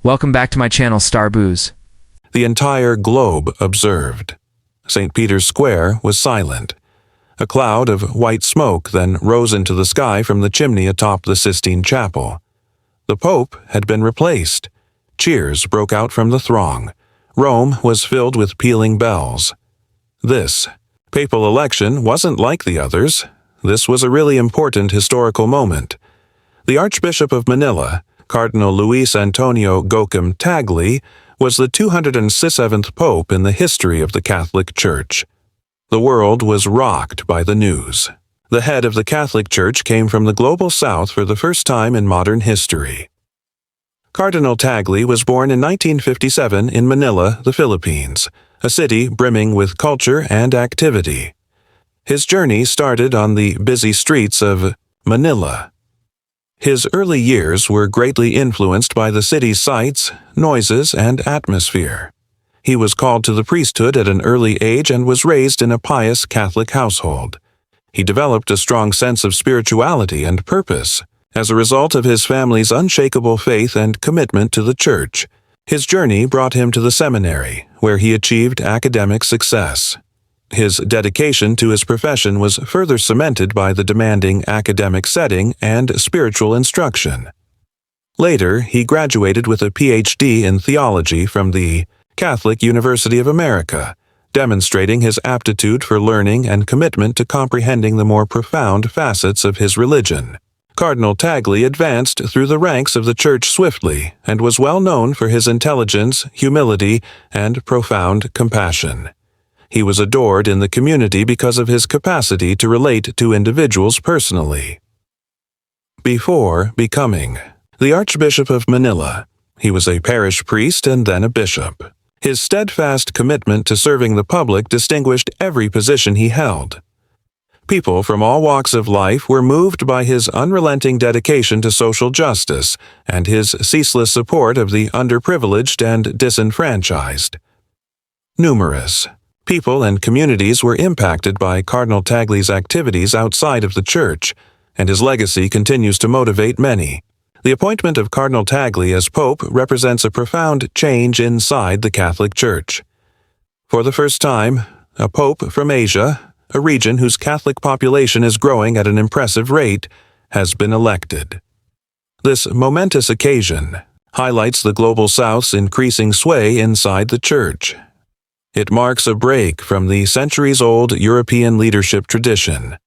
Welcome back to my channel, Star Booze. The entire globe observed. St. Peter's Square was silent. A cloud of white smoke then rose into the sky from the chimney atop the Sistine Chapel. The Pope had been replaced. Cheers broke out from the throng. Rome was filled with pealing bells. This papal election wasn't like the others. This was a really important historical moment. The Archbishop of Manila, Cardinal Luis Antonio Tagle, was the 207th Pope in the history of the Catholic Church. The world was rocked by the news. The head of the Catholic Church came from the global south for the first time in modern history. Cardinal Tagle was born in 1957 in Manila, the Philippines, a city brimming with culture and activity. His journey started on the busy streets of Manila. His early years were greatly influenced by the city's sights, noises, and atmosphere. He was called to the priesthood at an early age and was raised in a pious Catholic household. He developed a strong sense of spirituality and purpose as a result of his family's unshakable faith and commitment to the Church. His journey brought him to the seminary, where he achieved academic success. His dedication to his profession was further cemented by the demanding academic setting and spiritual instruction. Later, he graduated with a Ph.D. in theology from the Catholic University of America, demonstrating his aptitude for learning and commitment to comprehending the more profound facets of his religion. Cardinal Tagle advanced through the ranks of the Church swiftly and was well known for his intelligence, humility, and profound compassion. He was adored in the community because of his capacity to relate to individuals personally. Before becoming the Archbishop of Manila, he was a parish priest and then a bishop. His steadfast commitment to serving the public distinguished every position he held. People from all walks of life were moved by his unrelenting dedication to social justice and his ceaseless support of the underprivileged and disenfranchised. Numerous people and communities were impacted by Cardinal Tagle's activities outside of the Church, and his legacy continues to motivate many. The appointment of Cardinal Tagle as Pope represents a profound change inside the Catholic Church. For the first time, a Pope from Asia, a region whose Catholic population is growing at an impressive rate, has been elected. This momentous occasion highlights the Global South's increasing sway inside the Church. It marks a break from the centuries-old European leadership tradition.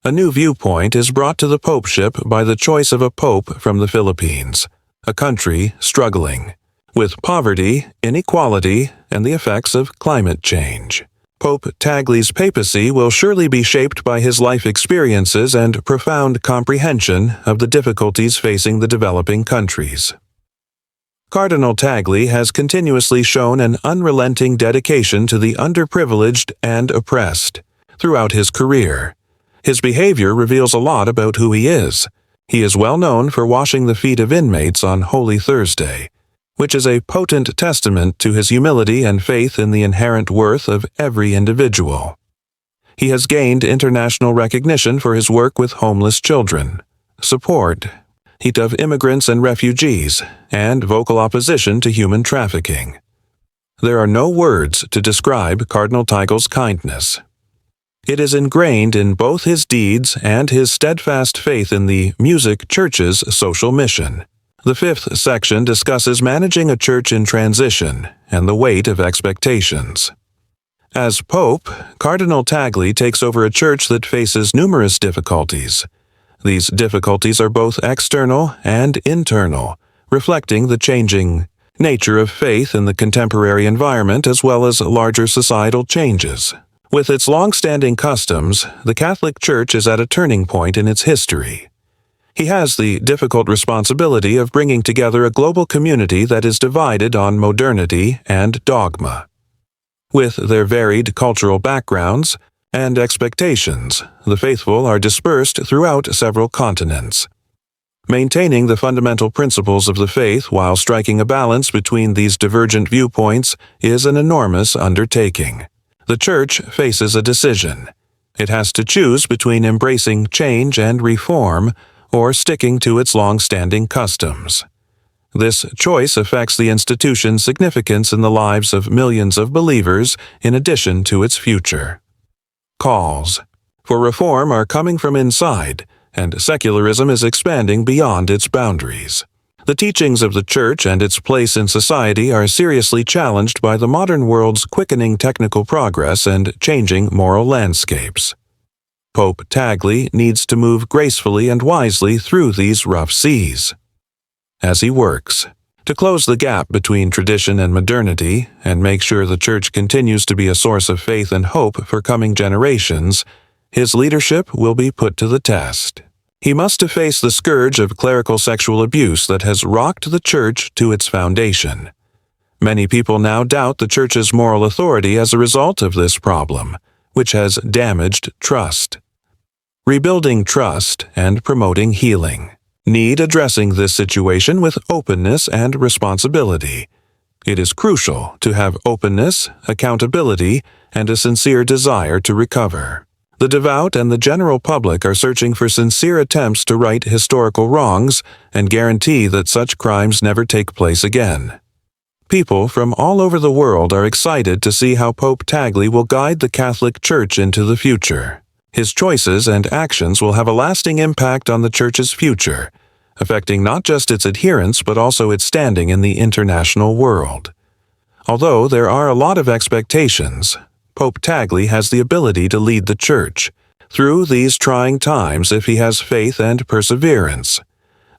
A new viewpoint is brought to the popeship by the choice of a pope from the Philippines, a country struggling with poverty, inequality, and the effects of climate change. Pope Tagle's papacy will surely be shaped by his life experiences and profound comprehension of the difficulties facing the developing countries. Cardinal Tagle has continuously shown an unrelenting dedication to the underprivileged and oppressed throughout his career. His behavior reveals a lot about who he is. He is well known for washing the feet of inmates on Holy Thursday, which is a potent testament to his humility and faith in the inherent worth of every individual. He has gained international recognition for his work with homeless children, support of immigrants and refugees, and vocal opposition to human trafficking. There are no words to describe Cardinal Tagle's kindness. It is ingrained in both his deeds and his steadfast faith in the Music Church's social mission. The fifth section discusses managing a church in transition and the weight of expectations. As Pope, Cardinal Tagle takes over a church that faces numerous difficulties. These difficulties are both external and internal, reflecting the changing nature of faith in the contemporary environment as well as larger societal changes. With its long-standing customs, the Catholic Church is at a turning point in its history. He has the difficult responsibility of bringing together a global community that is divided on modernity and dogma. With their varied cultural backgrounds and expectations, the faithful are dispersed throughout several continents. Maintaining the fundamental principles of the faith while striking a balance between these divergent viewpoints is an enormous undertaking. The Church faces a decision. It has to choose between embracing change and reform or sticking to its long-standing customs. This choice affects the institution's significance in the lives of millions of believers in addition to its future. Calls for reform are coming from inside, and secularism is expanding beyond its boundaries. The teachings of the Church and its place in society are seriously challenged by the modern world's quickening technical progress and changing moral landscapes. Pope Tagle needs to move gracefully and wisely through these rough seas. As he works to close the gap between tradition and modernity and make sure the Church continues to be a source of faith and hope for coming generations, his leadership will be put to the test. He must face the scourge of clerical sexual abuse that has rocked the Church to its foundation. Many people now doubt the Church's moral authority as a result of this problem, which has damaged trust. Rebuilding trust and promoting healing need addressing this situation with openness and responsibility. It is crucial to have openness, accountability, and a sincere desire to recover. The devout and the general public are searching for sincere attempts to right historical wrongs and guarantee that such crimes never take place again. People from all over the world are excited to see how Pope Tagle will guide the Catholic Church into the future. His choices and actions will have a lasting impact on the Church's future, affecting not just its adherents but also its standing in the international world. Although there are a lot of expectations, Pope Tagle has the ability to lead the Church through these trying times if he has faith and perseverance.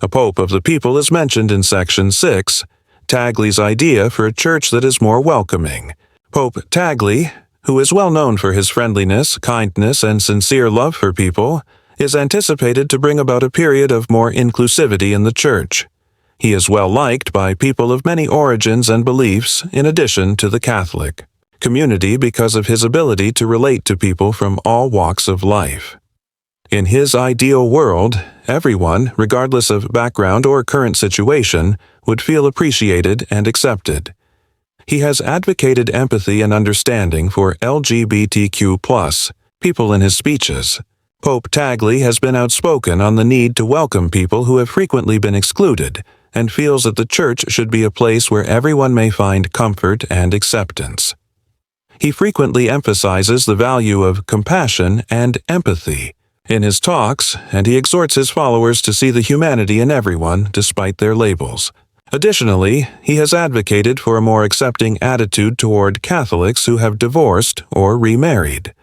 A Pope of the People is mentioned in Section 6, Tagle's idea for a church that is more welcoming. Pope Tagle, who is well known for his friendliness, kindness, and sincere love for people, is anticipated to bring about a period of more inclusivity in the Church. He is well liked by people of many origins and beliefs in addition to the Catholic community because of his ability to relate to people from all walks of life. In his ideal world, everyone, regardless of background or current situation, would feel appreciated and accepted. He has advocated empathy and understanding for LGBTQ+ people in his speeches. Pope Tagle has been outspoken on the need to welcome people who have frequently been excluded and feels that the Church should be a place where everyone may find comfort and acceptance. He frequently emphasizes the value of compassion and empathy in his talks, and he exhorts his followers to see the humanity in everyone despite their labels. Additionally, he has advocated for a more accepting attitude toward Catholics who have divorced or remarried.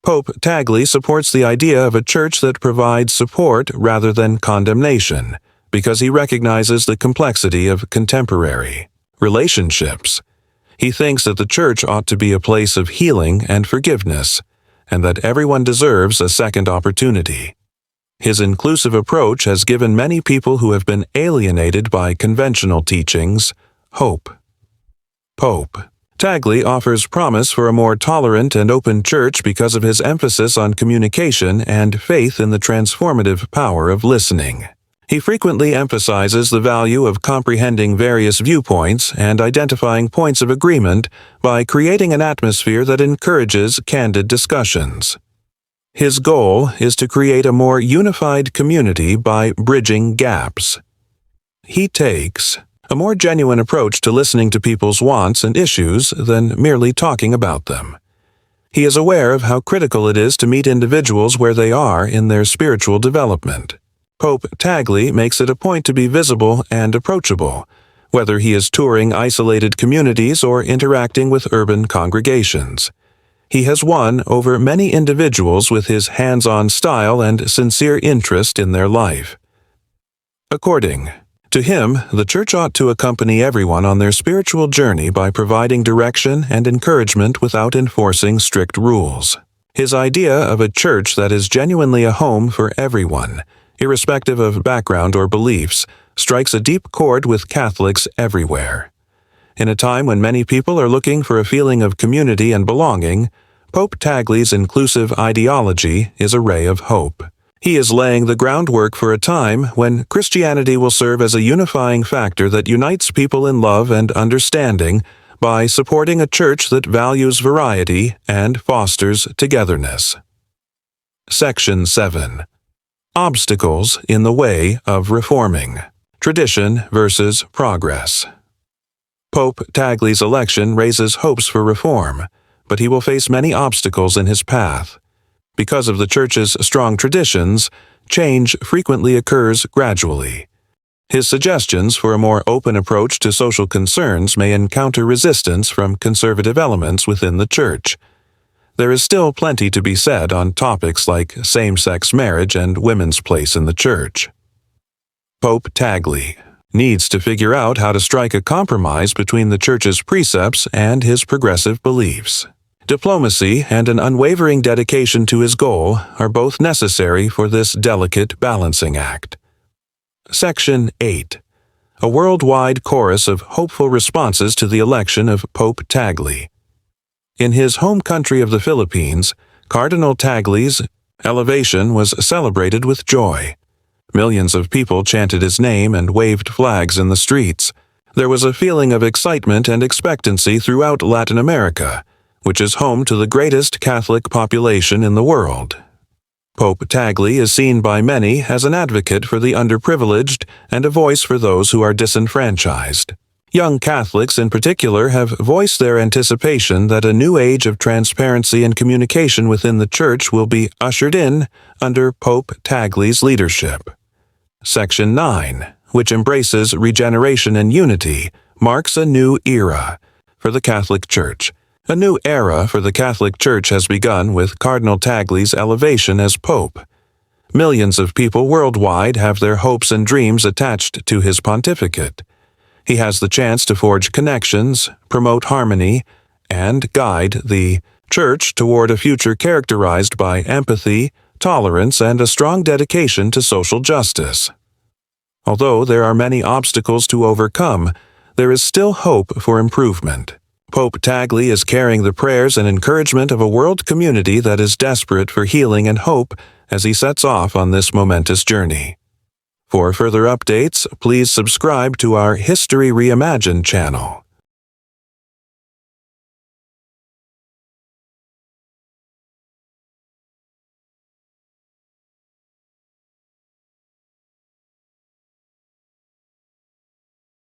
Pope Tagle supports the idea of a church that provides support rather than condemnation, because he recognizes the complexity of contemporary relationships. He thinks that the Church ought to be a place of healing and forgiveness, and that everyone deserves a second opportunity. His inclusive approach has given many people who have been alienated by conventional teachings hope. Pope Tagle offers promise for a more tolerant and open church because of his emphasis on communication and faith in the transformative power of listening. He frequently emphasizes the value of comprehending various viewpoints and identifying points of agreement by creating an atmosphere that encourages candid discussions. His goal is to create a more unified community by bridging gaps. He takes a more genuine approach to listening to people's wants and issues than merely talking about them. He is aware of how critical it is to meet individuals where they are in their spiritual development. Pope Tagle makes it a point to be visible and approachable, whether he is touring isolated communities or interacting with urban congregations. He has won over many individuals with his hands-on style and sincere interest in their life. According to him, the Church ought to accompany everyone on their spiritual journey by providing direction and encouragement without enforcing strict rules. His idea of a church that is genuinely a home for everyone, irrespective of background or beliefs, strikes a deep chord with Catholics everywhere. In a time when many people are looking for a feeling of community and belonging, Pope Tagle's inclusive ideology is a ray of hope. He is laying the groundwork for a time when Christianity will serve as a unifying factor that unites people in love and understanding by supporting a church that values variety and fosters togetherness. Section 7. Obstacles in the way of reforming. Tradition versus progress. Pope Tagle's election raises hopes for reform, but he will face many obstacles in his path. Because of the Church's strong traditions, change frequently occurs gradually. His suggestions for a more open approach to social concerns may encounter resistance from conservative elements within the Church. There is still plenty to be said on topics like same-sex marriage and women's place in the Church. Pope Tagle needs to figure out how to strike a compromise between the Church's precepts and his progressive beliefs. Diplomacy and an unwavering dedication to his goal are both necessary for this delicate balancing act. Section 8. A worldwide chorus of hopeful responses to the election of Pope Tagle. In his home country of the Philippines, Cardinal Tagle's elevation was celebrated with joy. Millions of people chanted his name and waved flags in the streets. There was a feeling of excitement and expectancy throughout Latin America, which is home to the greatest Catholic population in the world. Pope Tagle is seen by many as an advocate for the underprivileged and a voice for those who are disenfranchised. Young Catholics in particular have voiced their anticipation that a new age of transparency and communication within the Church will be ushered in under Pope Tagle's leadership. Section 9, which embraces regeneration and unity, marks a new era for the Catholic Church. A new era for the Catholic Church has begun with Cardinal Tagle's elevation as Pope. Millions of people worldwide have their hopes and dreams attached to his pontificate. He has the chance to forge connections, promote harmony, and guide the Church toward a future characterized by empathy, tolerance, and a strong dedication to social justice. Although there are many obstacles to overcome, there is still hope for improvement. Pope Tagle is carrying the prayers and encouragement of a world community that is desperate for healing and hope as he sets off on this momentous journey. For further updates, please subscribe to our History Reimagined channel.